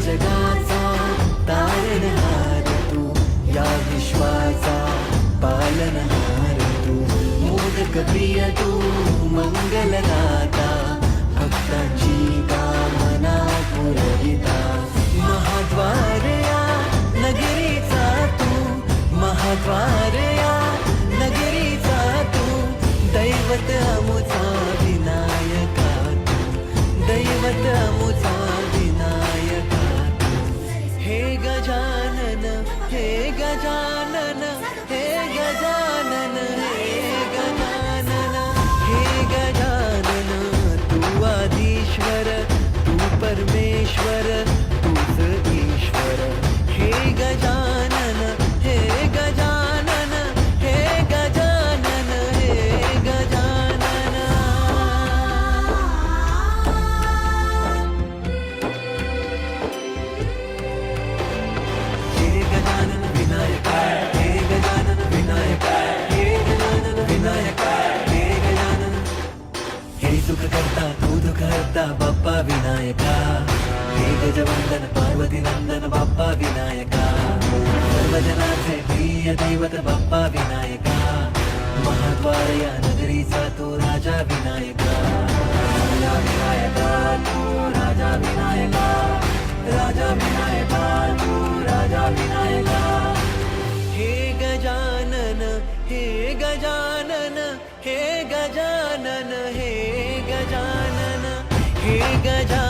जगाचा तारणहार तू, या विश्वाचा पालनहार तू, मोदक प्रिय तू, मंगलदाता, भक्तांची कामना पुरविता, महाद्वार या नगरीचा तू, महाद्वार या नगरीचा तू, दैवत अमुचा विनायका तू, दैवत अमुचा विनायका तू. हे गजानन, हे गजानन, हे गजानन, हे गजानन, हे गजानन, तू आदिश्वर, तू परमेश्वर, तूच ईश्वर. हे गजानन, हे गजानन, हे गजानन, हे गजानन. हे गजानन विनायक, हे गजानन विनायक, हे गजानन विनायक, हे गजानन. हे सुख करता तू दुःख हरता बाप्पा विनायका, हे गजवंदन पार्वती नंदन बाप्पा विनायका, सर्वजनाचे प्रिय दैवत बाप्पा विनायका, महाद्वार या नगरीचा तो राजा विनायका, राजा विनायका तू, राजा विनायका, राजा विनायका तू, राजा विनायका. हे गजानन, हे गजानन, हे गजानन, हे गजानन, हे गजानन.